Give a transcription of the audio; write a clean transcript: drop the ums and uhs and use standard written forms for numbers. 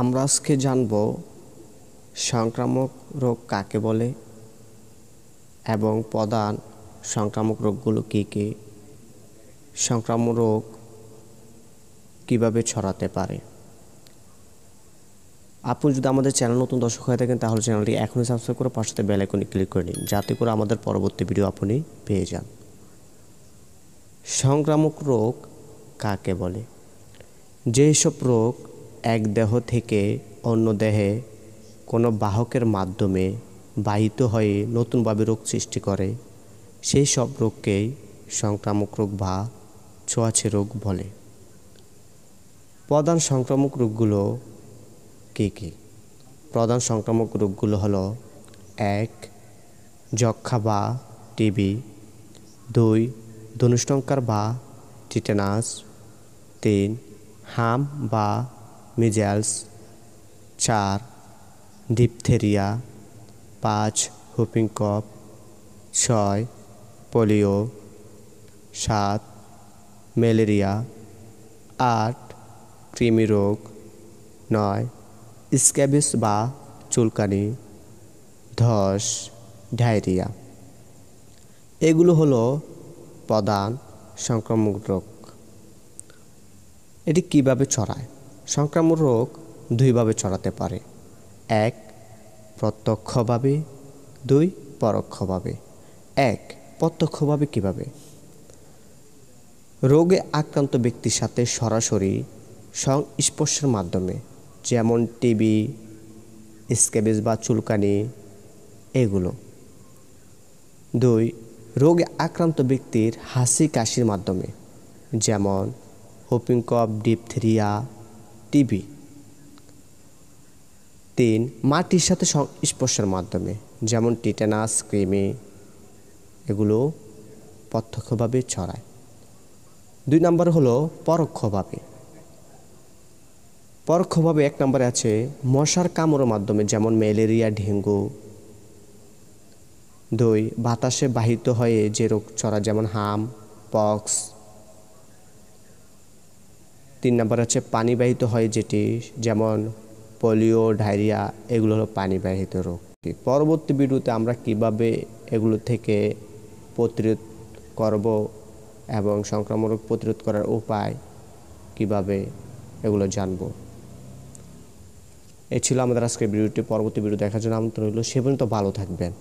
আমরা আজকে জানব সংক্রামক রোগ কাকে বলে এবং প্রধান সংক্রামক রোগগুলো কী কী, সংক্রামক রোগ কীভাবে ছড়াতে পারে। আপনি যদি আমাদের চ্যানেল নতুন দর্শক হয়ে থাকেন তাহলে চ্যানেলটি এখনই সাবস্ক্রাইব করে পাশে বেল আইকনে ক্লিক করে নিন, যাতে করে আমাদের পরবর্তী ভিডিও আপনি পেয়ে যান। সংক্রামক রোগ কাকে বলে? যেসব রোগ এক দেহ থেকে অন্য দেহে কোনো বাহকের মাধ্যমে বাহিত হয়ে নতুনভাবে রোগ সৃষ্টি করে, সেই সব রোগকেই সংক্রামক রোগ বা ছোঁয়াচে রোগ বলে। প্রধান সংক্রামক রোগগুলো কী কী? প্রধান সংক্রামক রোগগুলো হলো 1. যক্ষ্মা বা টিবি, 2. ধনুষ্টঙ্কার বা টিটেনাস, 3. হাম বা মিজেলস, 4. ডিপথেরিয়া, 5. হুপিং কফ, 6. পোলিও, 7. ম্যালেরিয়া, 8. কৃমি রোগ, 9. স্ক্যাবিস বা চুলকানি, 10. ডায়রিয়া। এগুলো হলো প্রধান সংক্রামক রোগ। এটি কিভাবে ছড়ায়? সংক্রামক রোগ দুইভাবে ছড়াতে পারে, 1. প্রত্যক্ষভাবে, 2. পরোক্ষভাবে। 1. প্রত্যক্ষভাবে কিভাবে? রোগে আক্রান্ত ব্যক্তির সাথে সরাসরি সংস্পর্শের মাধ্যমে, যেমন টিবি, স্ক্যাবিস বা চুলকানি এগুলো। 2. রোগে আক্রান্ত ব্যক্তির হাসি কাশির মাধ্যমে, যেমন হুপিং কফ, ডিপথেরিয়া, টিবি। 3. মাটির সাথে সংস্পর্শের মাধ্যমে, যেমন টিটেনাস, কৃমি এগুলো প্রত্যক্ষভাবে ছড়ায়। 2 নম্বর হলো পরোক্ষভাবে। পরোক্ষভাবে 1 নম্বরে আছে মশার কামড়ের মাধ্যমে, যেমন ম্যালেরিয়া, ডেঙ্গু। 2. বাতাসে বাহিত হয়ে যে রোগ ছড়ায়, যেমন হাম, পক্স। 3 নম্বর আছে পানিবাহিত হয় যেটি, যেমন পোলিও, ডায়রিয়া এগুলো হলো পানিবাহিত রোগ। পরবর্তী ভিডিওতে আমরা কিভাবে এগুলো থেকে প্রতিরোধ করব এবং সংক্রামক রোগ প্রতিরোধ করার উপায় কিভাবে এগুলো জানব। এই ছিল আমাদের আজকের ভিডিওটি। পরবর্তী ভিডিও দেখার জন্য আমন্ত্রণ রইল। সে পর্যন্ত ভালো থাকবেন।